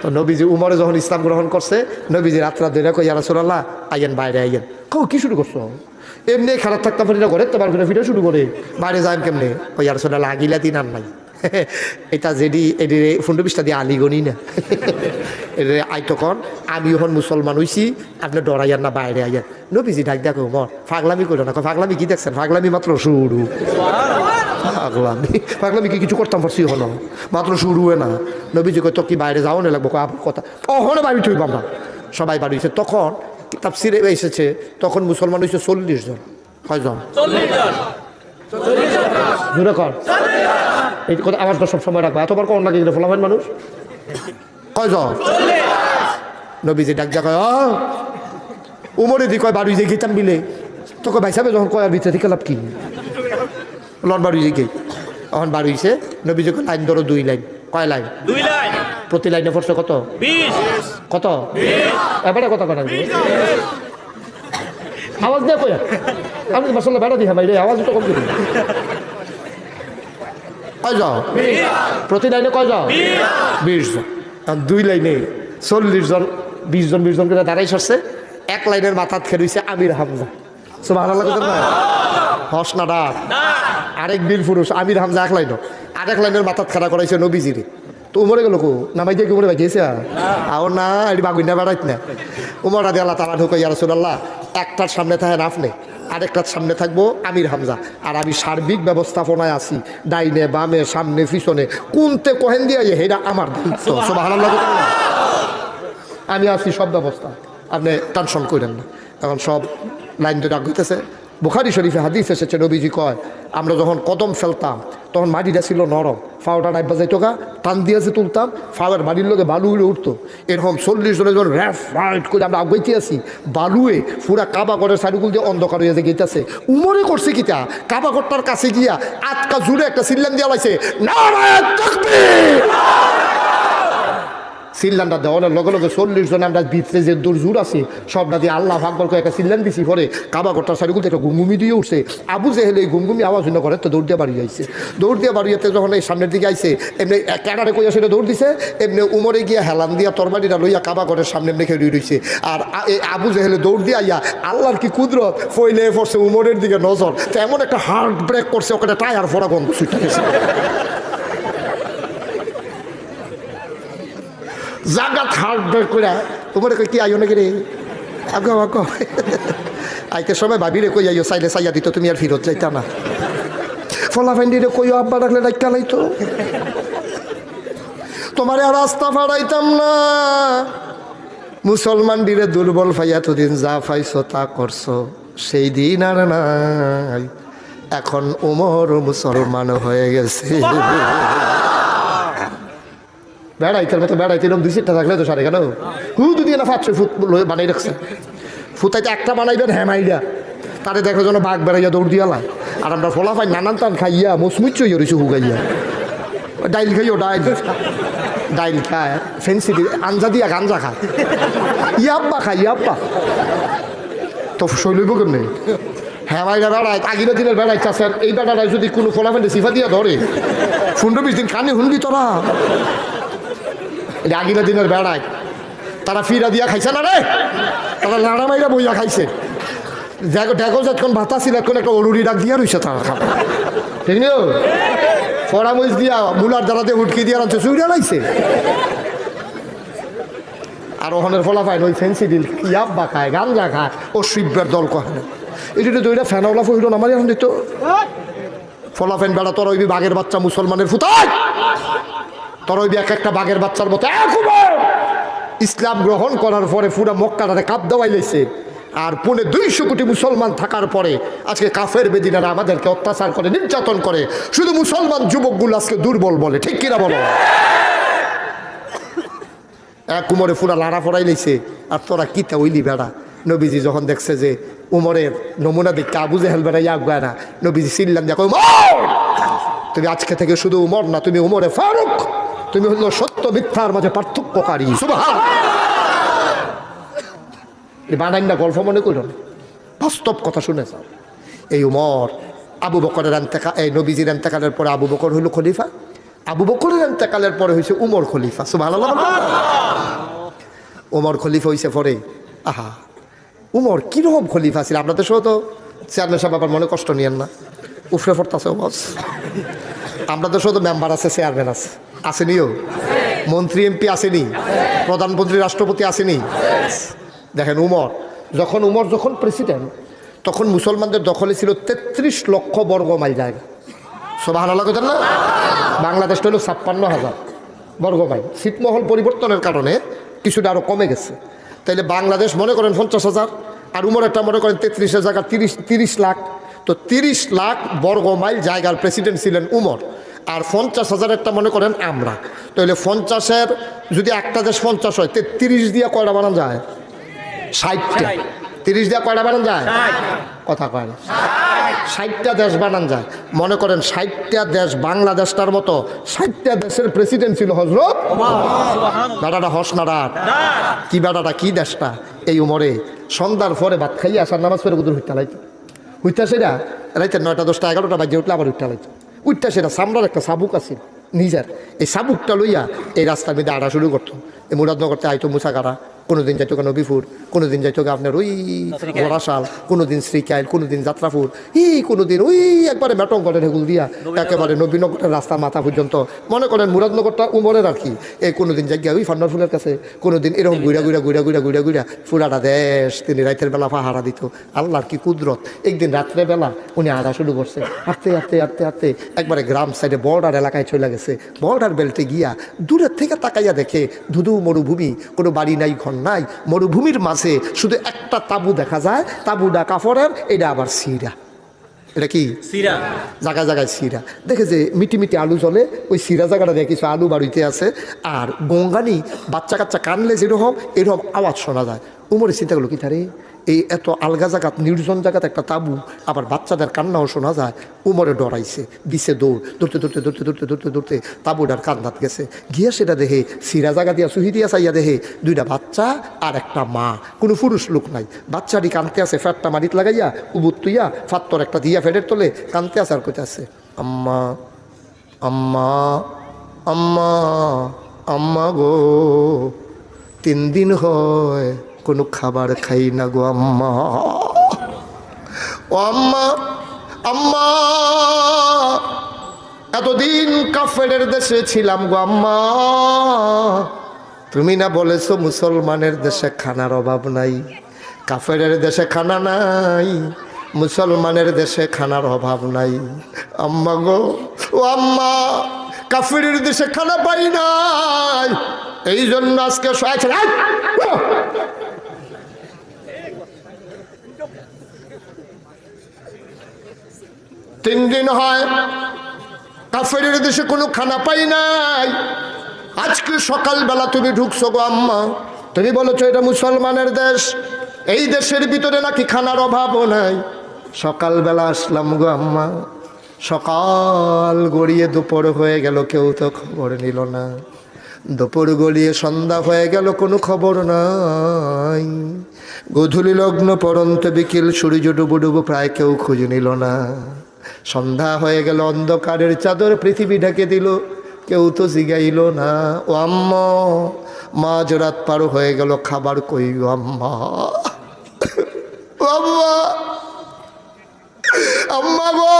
তো নবীজি উমরে যখন ইসলাম গ্রহণ করছে, নবীজি রাত্রা ধরে কই ইয়া রাসূলুল্লাহ আইয়েন বাইরে আইয়েন। কি শুরু করছো? এমনি খারাপ থাকতে পারি না, ঘরে তোমার ঘরে ফিরে শুরু করে বাইরে যান কেমনে? ওই ইয়া রাসূলুল্লাহ আগিলা দিন আর নাই এটা যেডি এটি ফুন্ডু বিশটা দিয়ে আলিগনি না এটা আইতকন আমি এখন মুসলমান হইছি, আপনি ডরাইয়ার না বাইরে আইয়ার। নবীজি ডাক দেখো মর ফাগলামি করো না। ফাগলামি কি দেখছেন? ফাগলামি মাত্র শুরু। পাগলামি কি কিছু করতাম পারছি? হলো মাত্র শুরু হয় না। নবীজি কই তো কি বাইরে যাও না লাগবো কথা ওখানে বাড়ি থইব আমরা। সবাই বাড়ি হয়েছে। তখন তাফসিরে এসেছে তখন মুসলমান হয়েছে 40 জন। কয়জন? 40 জন। জোরে কর। এই কথা আবার তো সব সময় রাখবা, এতবার কোন লাগে ফলাফেন মানুষ। কয়জন? নবীজি ডাক যা কয় উমরে দি কয় বাড়ি যে গিতাম বিলে তোকে ভাই সাহেব যখন কয়ার ভিতরে থেকে লাভ কি লন বাড়ি যে গেই এখন বাড়ি হয়েছে। নবীজি লাইন ধরো 2 লাইন। কয় লাইন? 2 লাইন। প্রতি লাইনে পড়ছে কত? 20। কত? 20। এবারে কত কথা আওয়াজ দিয়ে কয়া আমি মাসাল্লাহ বেড়া দিহা ভাই রে আওয়াজ তো কম করি। কয় যাও? প্রতি লাইনে কয় যাও? 20 জন। 2 লাইনে 40 জন 20 জন 20 জন করে দাঁড়াই সরছে। এক লাইনের মাথা খেয়ে আমির হামজা। সুবহানাল্লাহ কথা না হস না ডাক। আরেক বীর পুরুষ আমির হামজা এক লাইন। আরেক লাইনের মাথা খাড়া করাইছে নবীজিরে। তো উমরে গেল কো নামাই দিয়ে কি উমরে বাগিয়েছে আর না এটি বাগুই না বেড়াইত না। উমর রাদি আল্লাহ তাআলা ঢুকে ইয়া রাসূলুল্লাহ একটার সামনে থাকেন আপনি, আরেকটার সামনে থাকবো আমির হামজা, আর আমি সার্বিক ব্যবস্থাপনায় আছি ডাইনে বামে সামনে পিছনে কোনতে কোহেন দিয়ে হেরা আমার দায়িত্ব। সুবহানাল্লাহ আমি আছি সব ব্যবস্থা, আপনি টেনশন করেন না। এখন সব লাইন ধরে আগাইতেছে। বুখারী শরীফে হাদিস এসেছে নবীজি কয় আমরা যখন কদম ফেলতাম তখন মাটিটা ছিল নরম, ফাওটা ডাইবা যাইতো গা, টান দিয়ে যে তুলতাম ফাওয়ার বাড়ির লোকে বালু উড়ে উঠতো। এরকম 40 জনের যখন র্যাফ রাইট করে আমরা আগাইতে আছি বালুয়ে পুরা কাবা ঘরের সাইডগুলো দিয়ে অন্ধকার হয়ে যে গেইতেছে। উমরে করছে কিটা কাবা ঘরটার কাছে গিয়া আটকা জুড়ে একটা সিল্লাম দিয়া লাইছে নারায়ে তাকবীর। সিল্লানটা দেওয়ানোর লগে লগে 40 জন আমরা ভিতরে যে দূর জোর আছে সবটা দিয়ে আল্লাহ আকবার করে একটা সিল্লান দিছি। পরে কাবা ঘরটার সাইডগুলো একটা ঘুমঘুমি দিয়ে উঠছে। আবু জেহেল এই ঘুমঘুমি আওয়াজ না করে তো দৌড় দিয়ে বাড়ি যাইছে। দৌড় দিয়ে বাড়িতে যখন এই সামনের দিকে আইছে এমনি ক্যাডারে কইয়া সেটা দৌড় দিছে, এমনি উমরে গিয়া হেলান দিয়া তরবারিটা লইয়া কাবা ঘরের সামনে এমনি খেয়ে রইছে। আর আবু জেহেলে দৌড় দিয়ে আইয়া আল্লাহর কি কুদরত ফইলে পড়ছে উমরের দিকে নজর, তো এমন একটা হার্ট ব্রেক করছে ওখানে টায়ার ফোড়া গন্ধ ছুটে গেছে। জাগাত হার্ট ব্রেক করে তোমার কি আইও নাকি রে আগ আগ আইতে সময় ভাবি রে কই আইও চাইলে চাইয়া দিত তুমি আর ফিরত যাইতা না। ফলা ফাইন্ডি রে কইও আব্বা ডাকলে ডাক্কা লাইতো তোমার আর রাস্তা ফাড়াইতাম না। মুসলমান দিরে দুর্বল ফাইয়া তোদিন যা পাইছো তা করছো সেই দিন আর নাই। এখন উমর মুসলমান হয়ে গেছে। বেড়াইতে তো বেড়াইতে এরকম 2-4টা থাকলে তো সারে কেন হুদু দিয়ে না 5-6 ফুট বানাই রাখছে। ফুটাইতে একটা বানাইবেন হ্যামাইডা তারে দেখো যেন বাঘ বেড়াইয়া দৌড় দিয়ালা। আর আমরা ফলা পাই নানান টান খাইয়া মুচমুচ হইছে হুগাইয়া ডাইল খাইও ডাইল খায় ফেন্সি দিয়ে আঞ্জা দিয়া গাঞ্জা খায় ইয়াব্বা খায় ইয়াব্বা তো শৈলইব কেমনি হ্যামাইডা বেড়াই আগিনা দিনের বেড়াইতে আছেন। এই বেড়াটাই যদি কোনো ফলা ফেন্ডে সিফা দিয়া ধরে 15-20 দিন কানে শুনবি তোরা। আগিনা দিনের বেড়ায় তারা ফিরা দিয়া খাইছে না রে, তারা লাড়া মাইরা বইয়া খাইছে। দেখো যখন ভাতা ছিল এখন একটা অরুরি ডাক দিয়া রইছে তারা খাবে ঠিক নি ফড়ামইচ দিয়া মুলার দ্বারাতে উটকি দিয়া রাখছে চুইরা লাইছে। আর ওখানের ফলা পায় ওই ফেন্সি দিল ইয়াব্বা খায় গাঞ্জা খায় ও শিব্বের দল কয় এটা দুইটা ফ্যানওয়ালা ফহিল আমার এখন দিত ফলা ফ্যান বেড়া তোর ওইবি বাঘের বাচ্চা মুসলমানের ফুটায় তোর ওইবি এক একটা বাঘের বাচ্চার মতো ইসলাম গ্রহণ করার পরে পুরা মক্কাটারে কাপ দেওয়াই লাইছে। আর 250 কোটি মুসলমান থাকার পরে আজকে কাফের বেদিনারা আমাদেরকে অত্যাচার করে নির্যাতন করে, শুধু মুসলমান যুবকগুলো আজকে দুর্বল বলে ঠিক কিনা বলো। এক উমরে পুরা লাড়া ফড়াই লাইছে আর তোরা কিতা ওইলি বেড়া। নবীজি যখন দেখছে যে উমরের নমুনা দেখতে আবু জেহেল বেড়াই আগায় না, নবীজি চিল্লাম দেখো তুমি আজকে থেকে শুধু উমর না তুমি উমরে ফারুক, তুমি হলো সত্য মিথ্যার মাঝে পার্থক্যকারী। সুবহান বানাই না গল্প মনে করো বাস্তব কথা শুনেছ। এই উমর আবু বকরের এই নবীজির এন্তেকালের পরে আবু বকর হইল খলিফা, আবু বকরের এন্তেকালের পরে হয়েছে উমর খলিফা। সুবহানাল্লাহ। ওমর খলিফা হইছে পরে। আহা, উমর কীরকম খলিফা ছিল! আপনাদের সহ তো চেয়ারম্যান সাহেব আবার মনে কষ্ট নিয়েন না, উফরে পড়তেছে বস। আপনাদের সহ তো মেম্বার আছে, চেয়ারম্যান আছে, আসেনিও, মন্ত্রী এমপি আসেনি, প্রধানমন্ত্রী রাষ্ট্রপতি আসেনি। দেখেন উমর যখন প্রেসিডেন্ট, তখন মুসলমানদের দখলে ছিল 33 লক্ষ বর্গ মাইল জায়গা। সুবহানাল্লাহ কথা না? বাংলাদেশটা হলো 56,000 বর্গ মাইল। ছিটমহল পরিবর্তনের কারণে কিছুটা আরও কমে গেছে। তাইলে বাংলাদেশ মনে করেন 50,000, আর উমরেরটা মনে করেন 33 জায়গা 30 লাখ। তো 30 লাখ বর্গ মাইল জায়গার প্রেসিডেন্ট ছিলেন উমর। আর 50,000-এরটা মনে করেন আমরা। তাহলে 50-এর যদি একটা দেশ 50 হয়, 33 দিয়ে কয়টা বানানো যায়? 60টা। 30 দিয়ে কয়টা বানানো যায়? কথা কয় না, 60টা দেশ বানান যায়। মনে করেন 60টা দেশ, বাংলাদেশটার মতো 60টা দেশের প্রেসিডেন্ট ছিল হযরত বেটাটা হস না রাত কি বেটাটা কি দেশটা। এই উমরে সন্ধ্যার পরে ভাত খাইয়ে আসার নামাজ পড়ে গুদুর হইতা সেটা রাইতে 9টা 10টা 11টা বাজে উঠলে আবার উঠতে সেটা সামরার একটা সাবুক আছে নিজের, এই সাবুকটা লইয়া এই রাস্তার মধ্যে আড়া শুরু করতো। এই মুরাদনগরতে আইতো মুসাগারা, কোনোদিন যাইতো নবীপুর, কোনোদিন যাইতো আপনার ওই বরাশাল, কোনোদিন শ্রীকাইল, কোনোদিন যাত্রাপুর, কোনোদিন ওই একবারে মেটংগড়ের হেগুল দিয়া একেবারে নবীনগরের রাস্তার মাথা পর্যন্ত। মনে করেন মুরাদনগরটা উমরের আর কি। এই কোনোদিন জায়গা ওই ফান্ডার ফুলের কাছে, কোনোদিন এরকম গুড়া ফুরাটা দেশ তিনি রাতের বেলা পাহারা দিত। আল্লাহর কি কুদরত! একদিন রাত্রে বেলা উনি আড়া শুরু করছে, হাঁটতে হাঁটতে হাঁটতে হাঁটতে একবারে গ্রাম সাইডে বর্ডার এলাকায় চলে গেছে। বর্ডার বেল্টে গিয়া দূরের থেকে তাকাইয়া দেখে ধুধু মরুভূমি, কোনো বাড়ি নাই, ঘর নাই, মরুভূমির মাঝে শুধু একটা তাবু দেখা যায়। তাবুটা কাপড়ের, এটা আবার সিরা। এটা কি সিরা? জায়গায় জায়গায় সিরা দেখে যে মিটি মিটি আলু জ্বলে, ওই সিরা জায়গাটা দেখে কিছু আলু বাড়িতে আছে। আর গঙ্গানি বাচ্চা কাচ্চা কানলে যেরকম এরকম আওয়াজ শোনা যায়। উমরের চিন্তা করলো কি তারে, এই এত আলগা জায়গাত, নির্জন জায়গাত একটা তাবু, আবার বাচ্চাদের কান্নাও শোনা যায়। উমরে ডরাইছে, দিছে দৌড়তে তাবুটার কান্নাত গেছে। গিয়া সেটা দেখে সিরা জায়গা দিয়া সুহি দিয়া চাইয়া দেখে 2টা বাচ্চা আর একটা মা, কোনো পুরুষ লোক নাই। বাচ্চাটি কানতে আছে, ফ্যাটটা মাটিত লাগাইয়া উবুত তুইয়া ফাত্তর একটা দিয়া ফেটের তোলে কানতে আছে আর কইতে আছে, আম্মা আম্মা আম্মা আম্মা গো, 3 দিন হয় কোনো খাবার খাই না গো আম্মা। ও আম্মা আম্মা, এতদিন কাফেরের দেশে ছিলাম গো আম্মা, তুমি না বলেছো মুসলমানের দেশে খানার অভাব নাই। কাফেরের দেশে খানা নাই, মুসলমানের দেশে খানার অভাব নাই। আম্মা গো, ও আম্মা, কাফেরের দেশে খানা পাই নাই, এই জন্য আজকে 3 দিন হয় কাফেরের দেশে কোনো খানা পাই নাই। আজকে সকালবেলা তুমি ঢুকছো গো আম্মা, তুমি বলেছো এটা মুসলমানের দেশ, এই দেশের ভিতরে নাকি খানার অভাবও নাই। সকালবেলা আসলাম গো আম্মা, সকাল গড়িয়ে দুপুর হয়ে গেল, কেউ তো খবর নিল না। দুপুর গড়িয়ে সন্ধ্যা হয়ে গেল, কোনো খবর নাই। গোধূলি লগ্ন পরন্ত বিকেল সূর্য ডুবু ডুবু, প্রায় কেউ খোঁজ নিল না। সন্ধ্যা হয়ে গেল, অন্ধকারের চাদর পৃথিবী ঢেকে দিল, কেউ তো জিগাইল না। ও আম্মা, মাঝ রাত পার হয়ে গেল, খাবার কই গো আম্মা? ও আম্মা, আম্মা গো,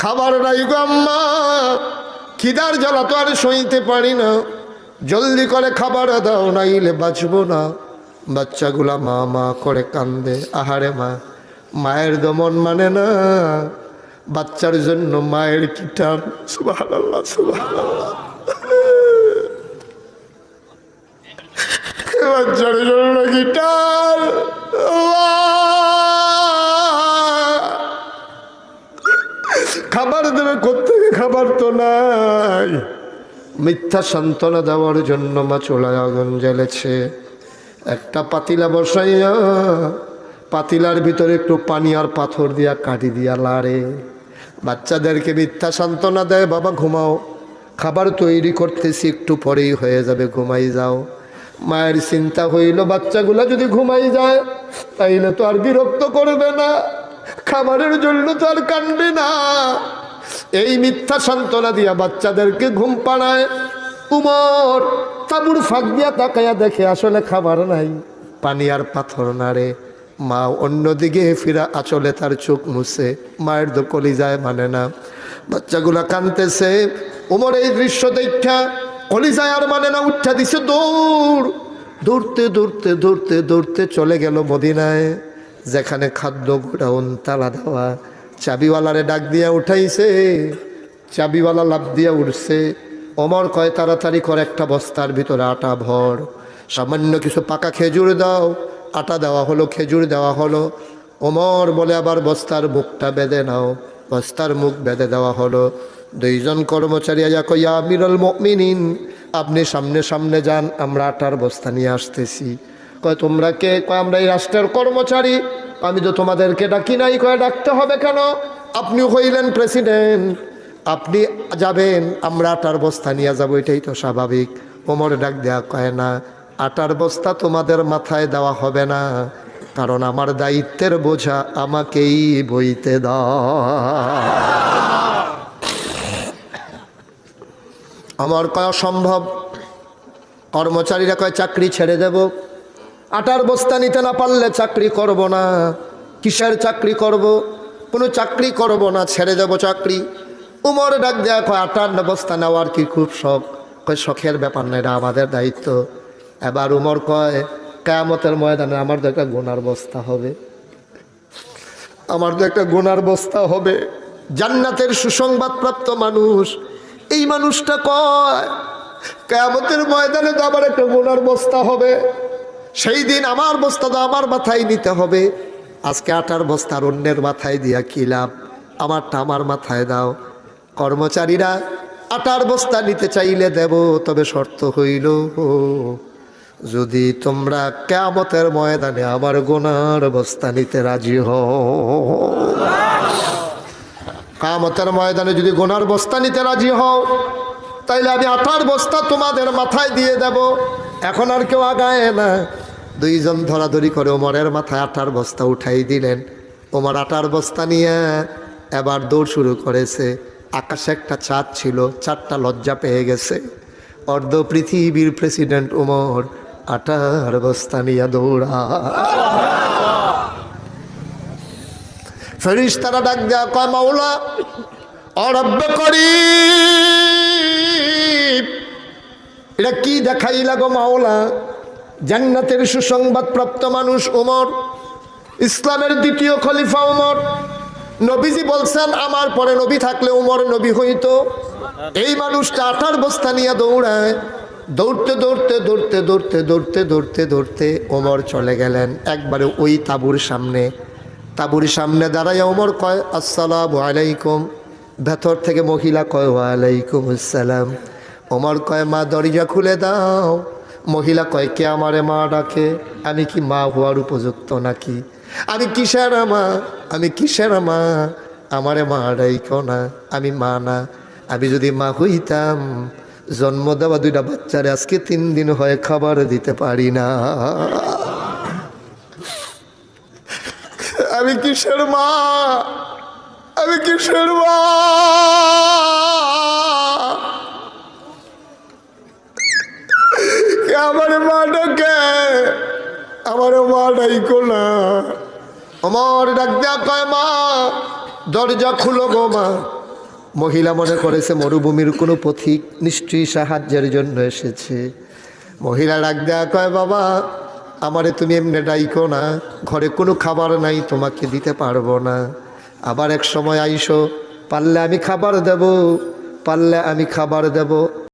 খাবার নাই গো আম্মা, খিদার জ্বালা তো আর সইতে পারি না, জলদি করে খাবার দাও, নাইলে বাঁচবো না। বাচ্চাগুলা মা মা করে কান্দে। আহারে মা, মায়ের দমন মানে না, বাচ্চার জন্য মায়ের কি টান! সুবহানাল্লাহ সুবহানাল্লাহ। বাচ্চার জন্য কি টান! খাবার দেবে কোত্থেকে? খাবার তো নাই। মিথ্যা সান্ত্বনা দেওয়ার জন্য মা চুলায় আগুন জ্বেলেছে। একটা পাতিলা বসাইয়া পাতিলার ভিতরে একটু পানি আর পাথর দিয়া কাটি দিয়া লাড়ে। বাচ্চাদেরকে মিথ্যা সান্ত্বনা দেয়, বাবা ঘুমাও, খাবার তৈরি করতেছি, একটু পরেই হয়ে যাবে, ঘুমাই যাও। মায়ের চিন্তা হইল, বাচ্চাগুলা যদি ঘুমাই যায় তাইলে তো আর বিরক্ত করবে না, খাবারের জন্য তো আর কাঁদবে না। এই মিথ্যা সান্ত্বনা দিয়া বাচ্চাদেরকে ঘুম পাড়ায়। উমর তাবুর ফাঁক দিয়া তাকায়া দেখে আসলে খাবার নাই, পানি আর পাথর নাড়ে। মা অন্যদিকে ফিরা আঁচলে তার চোখ মুছে, মায়ের তো কলিজায় মানে না, বাচ্চাগুলা কাঁদতেছে। উমর এই দৃশ্য দেখা কলিজায় আর মানে না, উঠা দিছে দৌড়। দৌড়তে দৌড়তে দৌড়তে দৌড়তে চলে গেল মদিনায়, যেখানে খাদ্য গোডাউন তালা দেওয়া। চাবিওয়ালারে ডাক দিয়া উঠাইছে, চাবিওয়ালা লাভ দিয়া উঠছে। ওমর কয় তাড়াতাড়ি করে একটা বস্তার ভিতরে আটা ভর, সামান্য কিছু পাকা খেজুর দাও। আটা দেওয়া হলো, খেজুর দেওয়া হলো। ওমর বলে আবার বস্তার মুখটা বেঁধে নাও। বস্তার মুখ বেঁধে দেওয়া হলো। দুইজন কর্মচারী আয়া কই ইয়া আমিরুল মুমিনিন, আপনি সামনে সামনে যান, আমরা আটার বস্তা নিয়ে আসতেছি। কয় তোমরা কে? কয় আমরা এই রাষ্ট্রের কর্মচারী। আমি তো তোমাদেরকে ডাকি নাই। কয় ডাকতে হবে কেন? আপনি হইলেন প্রেসিডেন্ট, আপনি যাবেন, আমরা আটার বস্তা নিয়ে যাবো, এটাই তো স্বাভাবিক। ওমর ডাক দেয়া কয় না, আটার বস্তা তোমাদের মাথায় দেওয়া হবে না, কারণ আমার দায়িত্বের বোঝা আমাকেই বইতে দাও। আমার কয় সম্ভব। কর্মচারীরা কয় চাকরি ছেড়ে দেব, আটার বস্তা নিতে না পারলে চাকরি করব না। কিসের চাকরি করব? কোনো চাকরি করব না, ছেড়ে দেব চাকরি। উমর ডাক দেয়া কয় আটার বস্তা নেওয়ার কি খুব শখ? কয় শখের ব্যাপার না, এটা আমাদের দায়িত্ব। এবার উমর কয় কিয়ামতের ময়দানে আমার তো একটা গোনার বস্তা হবে, আমার তো একটা গোনার বস্তা হবে। জান্নাতের সুসংবাদপ্রাপ্ত মানুষ এই মানুষটা কয় কিয়ামতের ময়দানে তো আবার একটা গোনার বস্তা হবে, সেই দিন আমার বস্তা তো আমার মাথায় নিতে হবে। আজকে আটার বস্তার অন্যের মাথায় দিয়া কি লাভ? আমারটা আমার মাথায় দাও। কর্মচারীরা আটার বস্তা নিতে চাইলে দেব, তবে শর্ত হইল যদি তোমরা কিয়ামতের ময়দানে আমার গোনার বস্তা নিতে রাজি হও। কিয়ামতের ময়দানে যদি গোনার বস্তা নিতে রাজি হও, তাইলে আমি আটার বস্তা তোমাদের মাথায় দিয়ে দেব। এখন আর কেউ আগায় না। দুইজন ধরাধরি করে ওমরের মাথায় আটার বস্তা উঠাই দিলেন। ওমর আটার বস্তা নিয়ে এবার দৌড় শুরু করেছে। আকাশে একটা চাঁদ ছিল, চাঁদটা লজ্জা পেয়ে গেছে। অর্ধ পৃথিবীর প্রেসিডেন্ট ওমর আটার বস্তা নিয়ে দৌড়া। ফেরেশতারা ডাক দেয়া কয় মাওলা ও রব্বে করিম, এটা কি দেখাইলা গো মাওলা? জান্নাতের সুসংবাদ প্রাপ্ত মানুষ ওমর, ইসলামের দ্বিতীয় খলিফা ওমর। নবীজি বলছেন আমার পরে নবী থাকলে ওমর নবী হইতো। এই মানুষটা আটার বস্তা নিয়ে দৌড়ায়। দৌড়তে দৌড়তে দৌড়তে দৌড়তে দৌড়তে দৌড়তে দৌড়তে ওমর চলে গেলেন একবারে ওই তাঁবুর সামনে। তাঁবুর সামনে দাঁড়ায় ওমর কয় আসসালামু আলাইকুম। ভেতর থেকে মহিলা কয় ওয়ালাইকুম আসসালাম। ওমর কয় মা দরজা খুলে দাও। মহিলা কয় কে আমারে মা ডাকে? আমি কি মা হওয়ার উপযুক্ত নাকি? আমি কিসের মা? আমি কিসের মা? আমারে মা ডাইকো না, আমি মা না। আমি যদি মা হইতাম, জন্ম দেওয়া দুইটা বাচ্চারে আজকে 3 দিন হয় খাবার দিতে পারি না। আমি কিসের মা? আমি কিসের মা? আমার মা ডাকে, আমার মা ডাইকো না। আমার ডাক দেয়া কয় মা দরজা খুলো গো মা। মহিলা মনে করেছে মরুভূমির কোনো পথিক, নিশ্চয়ই সাহায্যের জন্য এসেছে। মহিলা ডাক দেয়া কয় বাবা আমারে তুমি এমনি ডাইকো না, ঘরে কোনো খাবার নাই, তোমাকে দিতে পারবো না। আবার এক সময় আইসো, পারলে আমি খাবার দেব, পারলে আমি খাবার দেব।